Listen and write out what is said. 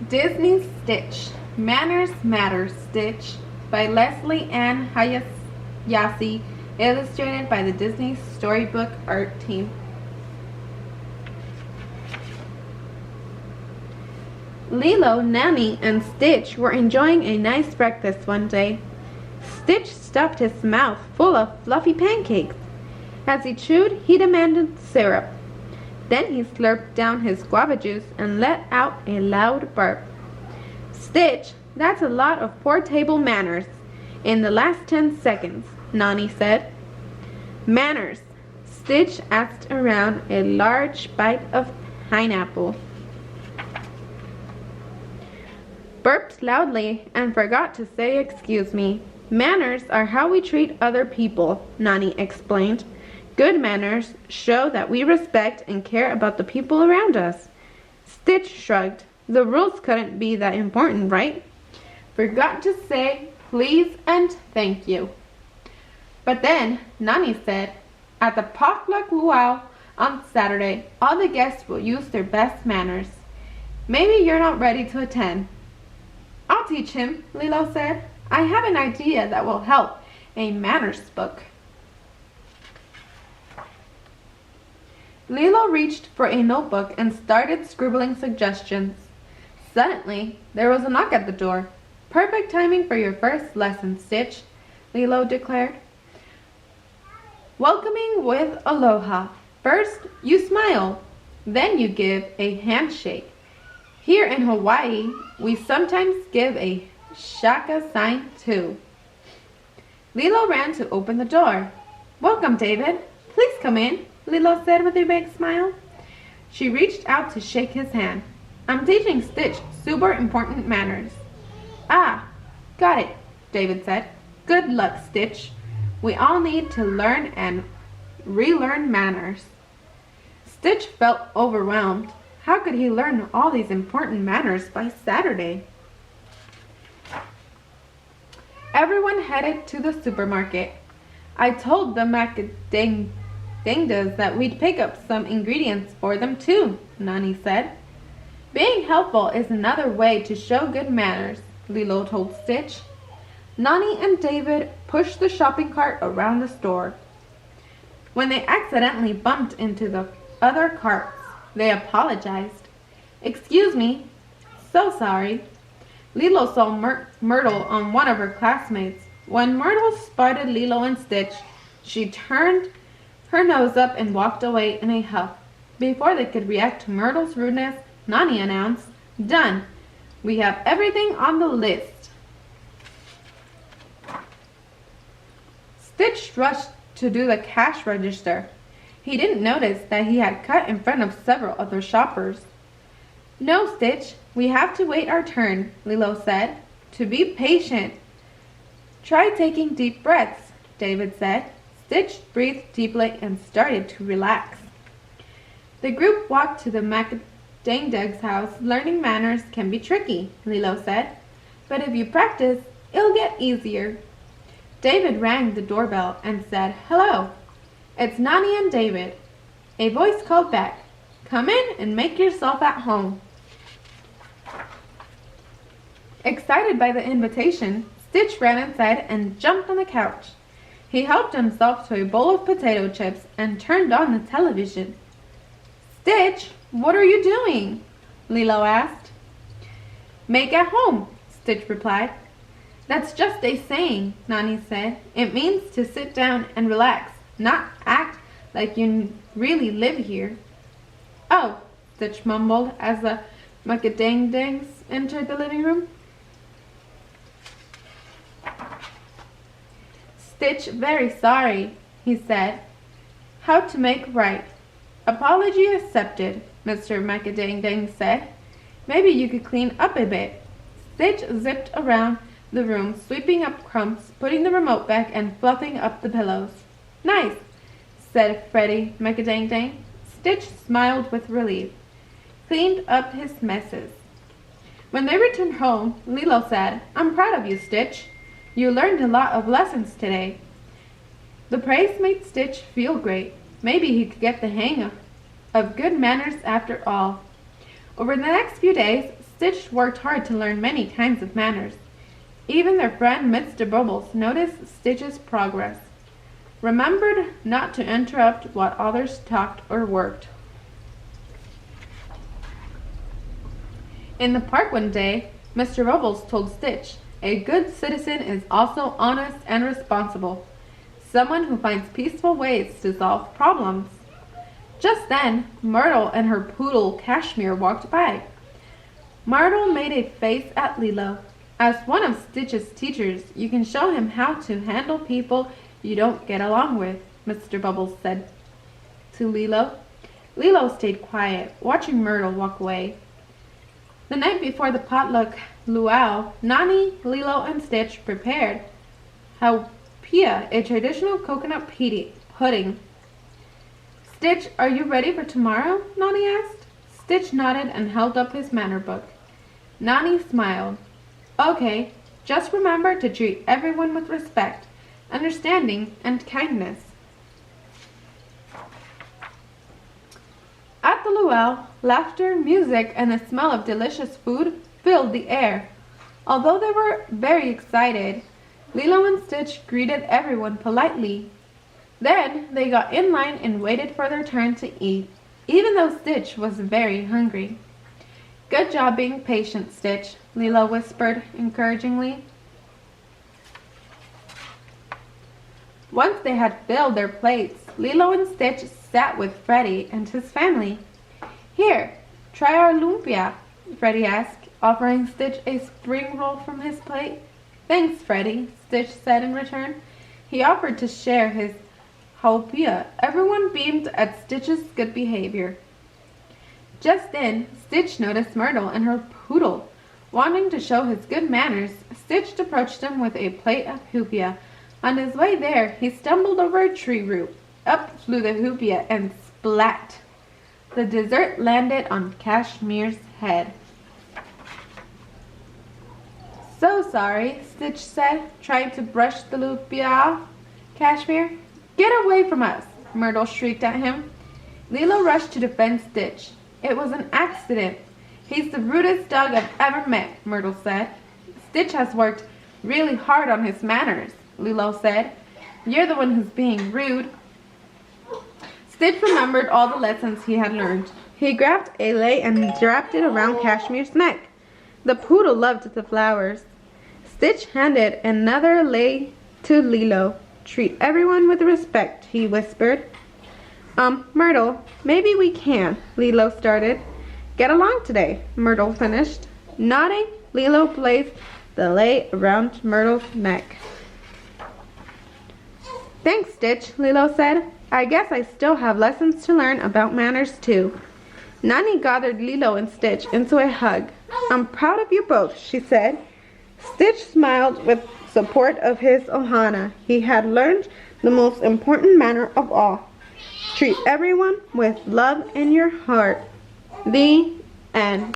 Disney's Stitch. Manners Matter, Stitch by Leslie Ann HAYASHI, illustrated by the Disney Storybook art team. Lilo, Nanny, and Stitch were enjoying a nice breakfast one day. Stitch stuffed his mouth full of fluffy pancakes. As he chewed, he demanded syrup. Then he slurped down his guava juice and let out a loud bark. Stitch, that's a lot of poor table manners in the last 10 seconds, Nanny said. Manners. Stitch asked around a large bite of pineapple. Burped loudly and forgot to say excuse me. Manners are how we treat other people, Nanny explained. Good manners show that we respect and care about the people around us. Stitch shrugged. The rules couldn't be that important, right? Forgot to say please and thank you. But then, Nanny said, at the potluck luau on Saturday, all the guests will use their best manners. Maybe you're not ready to attend. I'll teach him, Lilo said. I have an idea that will help. A manners book. Lilo reached for a notebook and started scribbling suggestions. Suddenly, there was a knock at the door. Perfect timing for your first lesson, Stitch, Lilo declared. Welcoming with aloha. First, you smile. Then you give a handshake. Here in Hawaii, we sometimes give a shaka sign too. Lilo ran to open the door. Welcome, David. Please come in, Lilo said with a big smile. She reached out to shake his hand. I'm teaching Stitch super important manners. Ah, got it, David said. Good luck, Stitch. We all need to learn and relearn manners. Stitch felt overwhelmed. How could he learn all these important manners by Saturday? Everyone headed to the supermarket. I told the macadangdas that we'd pick up some ingredients for them too, Nanny said. Being helpful is another way to show good manners, Lilo told Stitch. Nanny and David pushed the shopping cart around the store. When they accidentally bumped into the other carts, they apologized. Excuse me. So sorry. Lilo saw Myrtle on one of her classmates. When Myrtle spotted Lilo and Stitch, she turned her nose up and walked away in a huff. Before they could react to Myrtle's rudeness, Nanny announced, Done. We have everything on the list. Stitch rushed to do the cash register. He didn't notice that he had cut in front of several other shoppers. No, Stitch, we have to wait our turn, Lilo said. To be patient. Try taking deep breaths, David said. Stitch breathed deeply and started to relax. The group walked to the macadangda's house. Learning manners can be tricky, Lilo said. But if you practice, it'll get easier. David rang the doorbell and said, Hello. It's Nanny and David. A voice called back, Come in and make yourself at home. Excited by the invitation, Stitch ran inside and jumped on the couch. He helped himself to a bowl of potato chips and turned on the television. Stitch, what are you doing? Lilo asked. Make at home, Stitch replied. That's just a saying, Nanny said. It means to sit down and relax, not act like you really live here. Oh, Stitch mumbled as the macadangda's entered the living room. Stitch, very sorry, he said. How to make right. Apology accepted, Mr. Macadangdang said. Maybe you could clean up a bit. Stitch zipped around the room, sweeping up crumbs, putting the remote back, and fluffing up the pillows. Nice, said Freddie Macadangdang. Stitch smiled with relief, cleaned up his messes. When they returned home, Lilo said, I'm proud of you, Stitch. You learned a lot of lessons today. The praise made Stitch feel great. Maybe he could get the hang of good manners after all. Over the next few days, Stitch worked hard to learn many kinds of manners. Even their friend Mr. Bubbles noticed Stitch's progress. Remembered not to interrupt while others talked or worked. In the park one day, Mr. Bubbles told Stitch, "A good citizen is also honest and responsible. Someone who finds peaceful ways to solve problems." Just then, Myrtle and her poodle Cashmere walked by. Myrtle made a face at Lilo. As one of Stitch's teachers, you can show him how to handle people you don't get along with, Mr. Bubbles said to Lilo. Lilo stayed quiet, watching Myrtle walk away. The night before the potluck luau, Nani, Lilo, and Stitch prepared hauya, a traditional coconut pudding. "Stitch, are you ready for tomorrow?" Nani asked. Stitch nodded and held up his manner book. Nani smiled. "Okay, just remember to treat everyone with respect, understanding, and kindness." At the luau, laughter, music, and the smell of delicious food filled the air. Although they were very excited, Lilo and Stitch greeted everyone politely. Then they got in line and waited for their turn to eat, even though Stitch was very hungry. "Good job being patient, Stitch," Lilo whispered encouragingly. Once they had filled their plates, Lilo and Stitch sat with Freddie and his family. "Here, try our lumpia," Freddie asked, offering Stitch a spring roll from his plate. "Thanks, Freddie," Stitch said in return. He offered to share his hauya. Everyone beamed at Stitch's good behavior. Just then, Stitch noticed Myrtle and her poodle. Wanting to show his good manners, Stitch approached him with a plate of hauya. On his way there, he stumbled over a tree root. Up flew the hauya and splat! The dessert landed on Cashmere's head. "So sorry," Stitch said, trying to brush the lumpia off. "Cashmere, get away from us!" Myrtle shrieked at him. Lilo rushed to defend Stitch. "It was an accident. He's the rudest dog I've ever met," Myrtle said. "Stitch has worked really hard on his manners," Lilo said. "You're the one who's being rude." Stitch remembered all the lessons he had learned. He grabbed a lei and wrapped it around Cashmere's neck. The poodle loved the flowers. Stitch handed another lei to Lilo. "Treat everyone with respect," he whispered. Myrtle, maybe we can," Lilo started. "Get along today," Myrtle finished. Nodding, Lilo placed the lei around Myrtle's neck. "Thanks, Stitch," Lilo said. "I guess I still have lessons to learn about manners too." Nani gathered Lilo and Stitch into a hug. "I'm proud of you both," she said. Stitch smiled with support of his ohana. He had learned the most important manner of all. Treat everyone with love in your heart. The end.